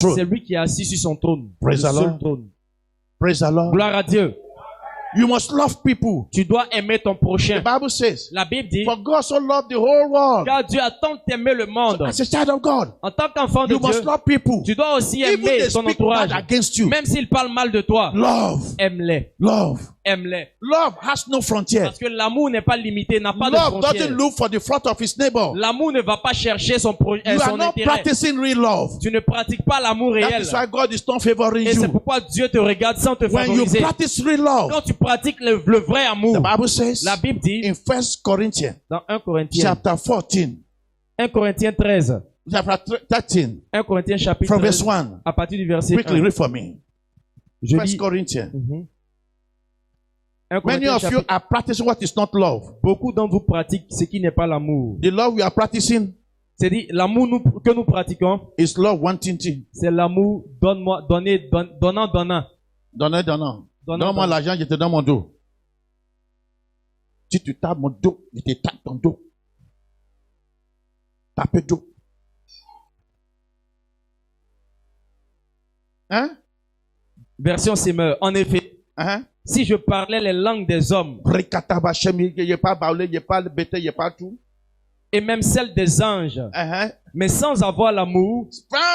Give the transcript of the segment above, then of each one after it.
C'est lui qui est assis sur son trône. Praise le the seul Lord. trône. Praise the Lord. Gloire à Dieu. You must love people. Tu dois aimer ton The prochain. Bible says, La Bible dit, for God so loved the whole world. car Dieu a tant aimé le monde. As a child of God, En tant qu'enfant de you must Dieu, love people. tu dois aussi Even aimer they ton speak entourage. bad against you. Même s'ils parlent mal de toi, Love. aime-les. Love. Aime-les. Love has no frontier. Parce que l'amour n'est pas limité, n'a pas de Love frontières. doesn't look for the front of his neighbor. L'amour ne va pas chercher son You are son not intérêt. practicing real love. Tu ne pratiques pas l'amour That réel. is why God is not favoring Et c'est you. pourquoi Dieu te regarde sans te When you favoriser. practice real love, Quand tu pratiques le vrai amour, the Bible says la Bible dit in 1 Corinthians dans 1 Corinthiens, chapter 14, 1 Corinthiens 13, chapter 13, 1 Corinthiens chapitre from verse 13, 1. à partir du verset Quickly 1. read for me. Je 1 lis. Corinthians. 1 Many Corinthiens of you chapitre. are practicing what is not love. Beaucoup d'entre vous pratiquent ce qui n'est pas l'amour. The love we are practicing C'est-à-dire, l'amour que nous pratiquons, is love wanting thing. c'est l'amour donne-moi, donnant. Donnez. Donne-moi l'argent, je te donne mon dos. Si tu tapes mon dos, je te tape ton dos. Tape dos. Hein? Version Semeur. En effet, Hein? si je parlais les langues des hommes Je parle baoulé, je parle bêté, je parle tout. et même celles des anges, mais sans avoir l'amour,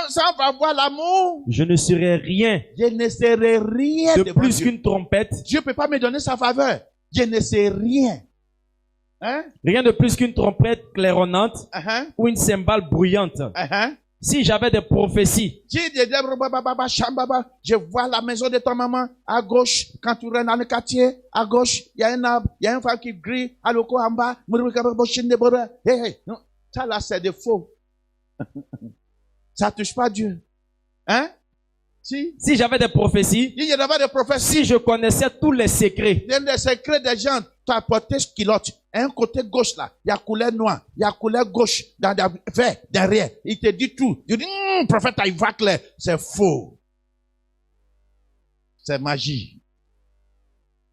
Sans avoir l'amour, je ne serais rien je ne serai rien de devant plus Dieu. qu'une trompette, Dieu ne peut pas me donner sa faveur. Je ne sais rien. Hein? rien de plus qu'une trompette claironnante ou une cymbale bruyante. Si j'avais des prophéties, Je vois la maison de ta maman à gauche. Quand tu rentres dans le quartier, à gauche, il y a un arbre, il y a une femme qui grille, à l'eau en bas. Hey, non, ça là, c'est des faux. Ça touche pas Dieu. Hein? si j'avais des prophéties, Il y avait des prophéties. si je connaissais tous les secrets, Il y a des secrets des gens. Tu as porté ce culotte. Un côté gauche là, il y a couleur noire, il y a couleur gauche, dans vert, derrière. Il te dit tout. Tu dis, prophète, il va clair. C'est faux. C'est magie.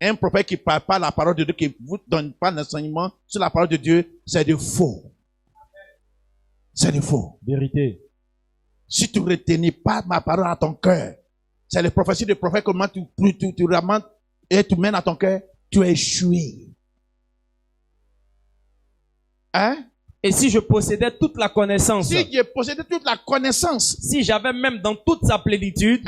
Un prophète qui ne parle pas la parole de Dieu, qui ne vous donne pas l'enseignement sur la parole de Dieu, c'est de faux. C'est de faux. vérité. Si tu ne retenais pas ma parole à ton cœur, c'est les prophéties des prophètes, comment tu ramènes et tu mènes à ton cœur, tu es échoué. Hein? Et si je possédais toute la connaissance, Si je possédais toute la connaissance, si j'avais même dans toute sa plénitude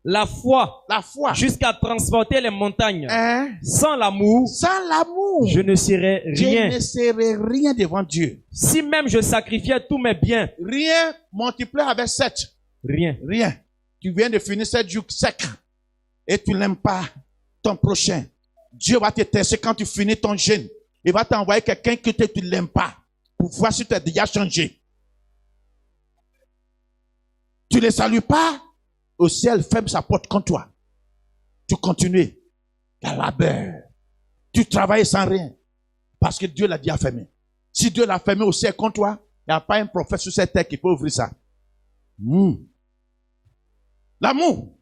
la foi la foi, jusqu'à transporter les montagnes, hein? sans l'amour, Sans l'amour, je ne serais je rien. ne serai rien devant Dieu. Si même je sacrifiais tous mes biens, Rien multiplié avec 7. rien. Rien. Tu viens de finir 7 jours secs et tu n'aimes pas ton prochain. Dieu va te tester quand tu finis ton jeûne. Il va t'envoyer quelqu'un que tu ne l'aimes pas pour voir si tu as déjà changé. Tu ne les salues pas, au ciel ferme sa porte contre toi. Tu continues. Il y a labeur. Tu travailles sans rien. Parce que Dieu l'a déjà fermé. Si Dieu l'a fermé au ciel contre toi, il n'y a pas un prophète sur cette terre qui peut ouvrir ça. L'amour.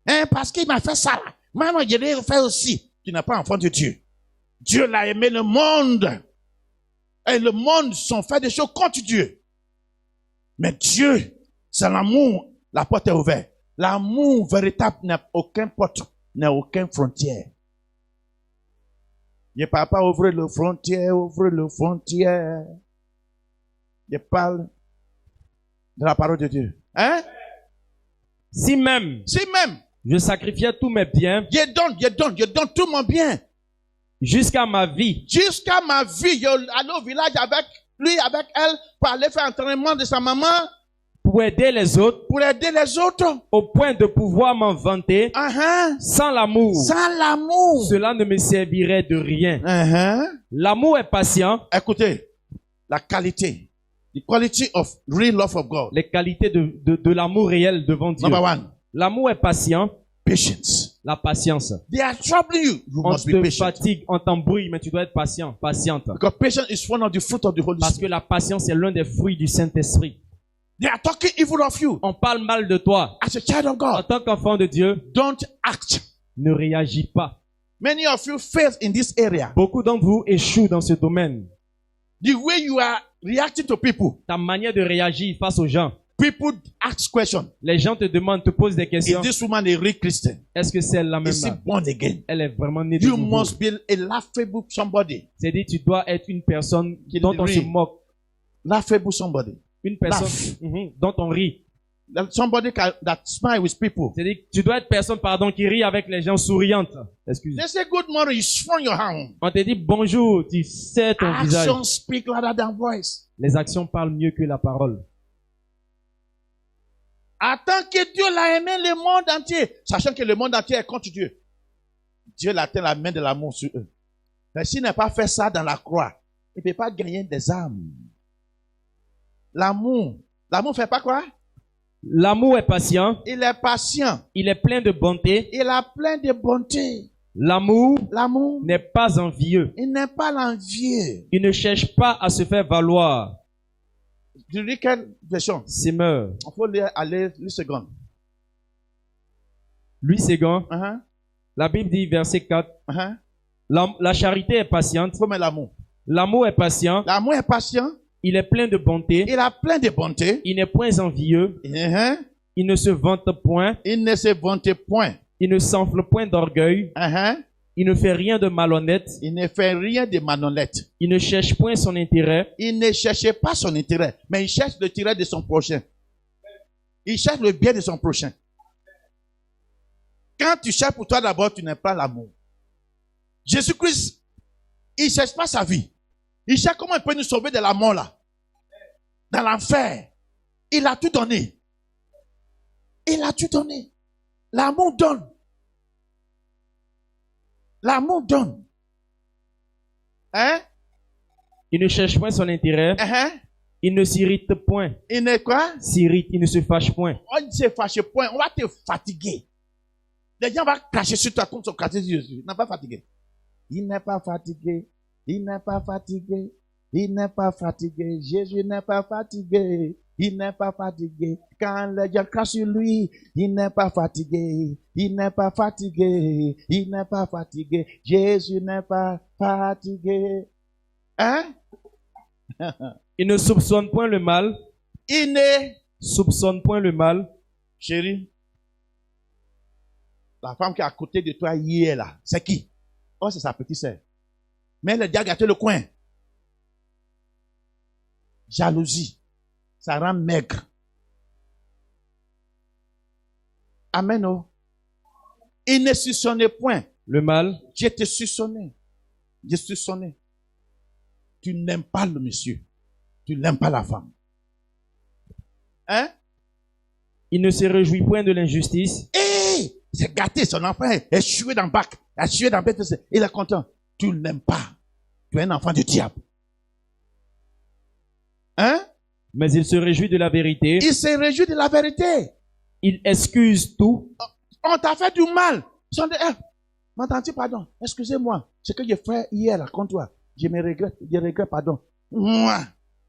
Hein, parce qu'il m'a fait ça là. Moi, je l'ai fait aussi. Tu n'es pas enfant de Dieu. Dieu l'a aimé le monde. Et le monde sont fait des choses contre Dieu. Mais Dieu, c'est l'amour. La porte est ouverte. L'amour véritable n'a aucune porte, n'a aucune frontière. Je ne parle pas ouvrir le frontière, ouvrir le frontière. Je parle de la parole de Dieu. Hein? Si même Si même, je sacrifiais tous mes biens je donne tout mon bien. jusqu'à ma vie, Jusqu'à ma vie, je allais au village avec lui, avec elle, pour aller faire l'entraînement de sa maman, pour aider les autres, pour aider les autres. au point de pouvoir m'en vanter, sans l'amour, Sans l'amour. cela ne me servirait de rien. L'amour est patient. Écoutez, la qualité, the quality of real love of God. Les qualités de l'amour réel devant Dieu. Number 1, L'amour est patient. patience. La patience. They are troubling you. You On must be te patient. fatigue, on t'embrouille, mais tu dois être patient, patiente. Because patience is one of the fruit of the Holy Parce que Spirit. la patience est l'un des fruits du Saint-Esprit. They are talking evil of you. On parle mal de toi. As a child of En God, tant qu'enfant de Dieu, don't act. ne réagis pas. Many of you fail in this area. Beaucoup d'entre vous échouent dans ce domaine. The way you are reacting to people, Ta manière de réagir face aux gens, People ask questions. Les gens te demandent, te posent des Is questions. this woman a real Christian? Est-ce que c'est la même? Is she born again? Elle est vraiment née de You nouveau. must be a laughable somebody. C'est-à-dire, tu dois être une personne dont on se moque. Laughable somebody. Une personne dont on rit. Somebody that smile with people. C'est-à-dire, tu dois être personne, qui rit avec les gens souriante. Excuse. They say good morning, you swung your hand. On te dit bonjour, tu sais ton visage. Actions speak louder than voice. Les actions parlent mieux que la parole. Attends que Dieu l'a aimé le monde entier, sachant que le monde entier est contre Dieu. Dieu a tenu la main de l'amour sur eux. Mais s'il n'a pas fait ça dans la croix, il ne peut pas gagner des âmes. L'amour fait pas quoi? L'amour est patient. Il est patient. Il est plein de bonté. Il a plein de bonté. L'amour n'est pas envieux. Il n'est pas l'envieux. Il ne cherche pas à se faire valoir. Tu lis quelle version? Semeur. Il faut aller 8 secondes. 8 secondes. La Bible dit, verset 4. La charité est patiente. Faut mettre l'amour. L'amour est patient. L'amour est patient. Il est plein de bonté. Il a plein de bonté. Il n'est point envieux. Il ne se vante point. Il ne se vante point. Il ne s'enfle point d'orgueil. Il ne fait rien de malhonnête. Il ne fait rien de malhonnête. Il ne cherche point son intérêt. Il ne cherche pas son intérêt, mais il cherche l'intérêt de son prochain. Il cherche le bien de son prochain. Quand tu cherches pour toi d'abord, tu n'aimes pas l'amour. Jésus-Christ, il ne cherche pas sa vie. Il cherche comment il peut nous sauver de la mort là. Dans l'enfer. Il a tout donné. Il a tout donné. L'amour donne. L'amour donne. Il ne cherche point son intérêt. Il ne s'irrite point. Il ne quoi? S'irrite, il ne se fâche point. On ne se fâche point. On va te fatiguer. Les gens vont cracher sur toi comme son cracher sur Jésus. Il n'est pas fatigué. Il n'est pas fatigué. Il n'est pas fatigué. Il n'est pas fatigué. Jésus n'est pas fatigué. Il n'est pas fatigué. Quand les gens crachent sur lui, il n'est pas fatigué. Il n'est pas fatigué. Il n'est pas fatigué. Jésus n'est pas fatigué. Il ne soupçonne point le mal. Il ne soupçonne point le mal. Chérie, la femme qui est à côté de toi hier là, c'est qui? Oh, c'est sa petite sœur. Mais elle a déjà gâté le coin. Jalousie. Ça rend maigre. Amen. Oh. Il ne soupçonnait point le mal. Dieu te soupçonnait. Dieu soupçonnait. Tu n'aimes pas le monsieur. Tu n'aimes pas la femme. Il ne se réjouit point de l'injustice. C'est gâté, son enfant est échoué dans le bac. Échoué dans le bac. Il est content. Tu ne l'aimes pas. Tu es un enfant du diable. Mais il se réjouit de la vérité. Il se réjouit de la vérité. Il excuse tout. On t'a fait du mal. M'entends-tu, pardon? Excusez-moi. Ce que j'ai fait hier là, contre toi. Je regrette, pardon.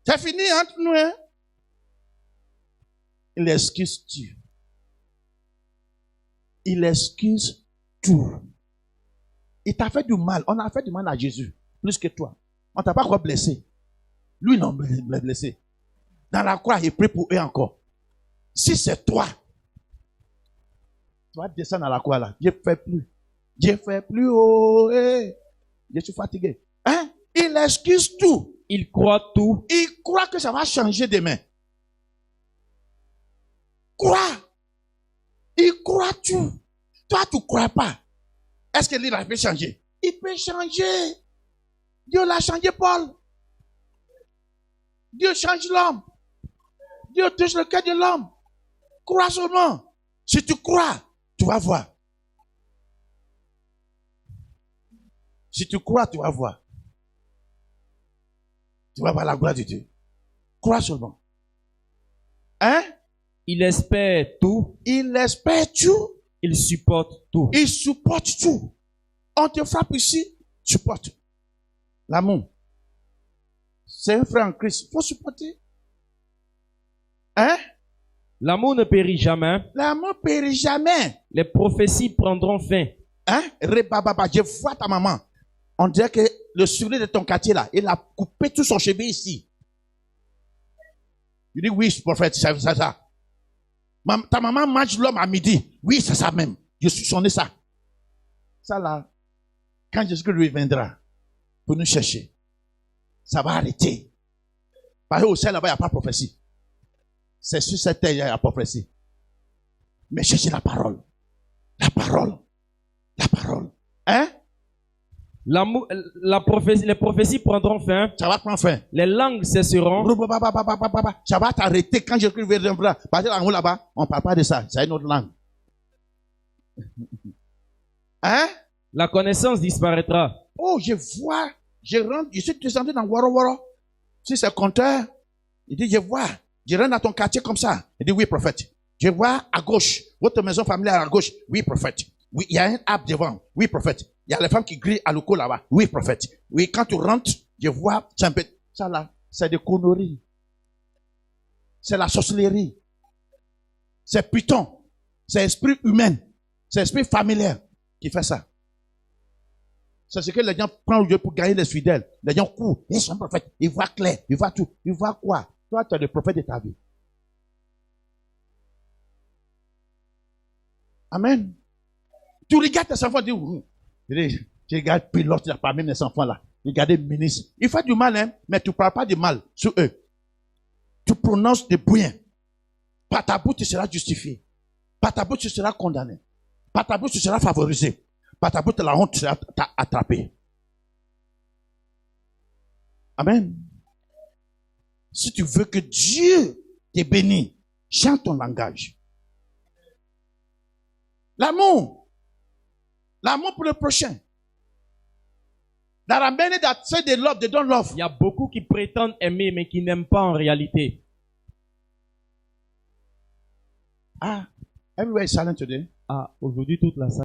C'est fini entre nous, hein? Il excuse tout. Il excuse tout. Il t'a fait du mal. On a fait du mal à Jésus. Plus que toi. On t'a pas quoi blessé. Lui, non, blessé. Dans la croix, il prie pour eux encore. Si c'est toi, tu vas descendre à la croix là. Je ne fais plus, oh, je suis fatigué. Il excuse tout. Il croit tout. Il croit que ça va changer demain. Il croit tout. Toi, tu ne crois pas. Est-ce que lui, il peut changer? Il peut changer. Dieu l'a changé, Paul. Dieu change l'homme. Dieu touche le cœur de l'homme. Crois seulement. Si tu crois, tu vas voir. Si tu crois, tu vas voir. Tu vas voir la gloire de Dieu. Crois seulement. Il espère tout. Il espère tout. Il supporte tout. Il supporte tout. On te frappe ici, supporte. L'amour. C'est un frère en Christ. Il faut supporter. L'amour ne périt jamais. L'amour périt jamais. Les prophéties prendront fin. Je vois ta maman. On dirait que le sourire de ton quartier là, il a coupé tout son cheveu ici. Il dit oui, prophète, c'est ça. Ta maman mange l'homme à midi. Oui, c'est ça même. Je suis sonné ça. Ça là, quand Jésus-Christ reviendra pour nous chercher, ça va arrêter. Parce qu'au ciel là-bas, il n'y a pas de prophétie. C'est sur cette terre, il y a la prophétie. Mais cherchez la parole. La parole. La parole. Hein? Les prophéties prendront fin. Ça va prendre fin. Les langues cesseront. Ça va t'arrêter quand Jésus reviendra. Parce que là-bas, on ne parle pas de ça. C'est une autre langue. Hein? La connaissance disparaîtra. Oh, je vois. Je suis descendu dans Waro Waro. Si c'est compteur, il dit, je vois. Je rentre dans ton quartier comme ça. Il dit, oui, prophète. Je vois à gauche. Votre maison familiale à gauche. Oui, prophète. Oui, il y a un arbre devant. Oui, prophète. Il y a les femmes qui grillent à l'eau là-bas. Oui, prophète. Oui, quand tu rentres, je vois, ça là, c'est des conneries. C'est la sorcellerie. C'est Python. C'est esprit humain. C'est esprit familier qui fait ça. C'est ce que les gens prennent au lieu pour gagner les fidèles. Les gens courent. Ils sont prophètes. Ils voient clair. Ils voient tout. Ils voient quoi? Toi, tu es le prophète de ta vie. Amen. Tu regardes tes enfants, tu dis, tu regardes pilote là, parmi mes enfants là. Regardez ministre. Il fait du mal, hein, mais tu ne parles pas de mal sur eux. Tu prononces des bien. Par ta bouche, tu seras justifié. Par ta bouche, tu seras condamné. Par ta bouche, tu seras favorisé. Par ta bouche, la honte sera attrapée. Amen. Si tu veux que Dieu te bénisse, chante ton langage. L'amour. L'amour pour le prochain. There are many that say they love, they don't love. Il y a beaucoup qui prétendent aimer, mais qui n'aiment pas en réalité. Everywhere is silent today. Aujourd'hui, toute la salle.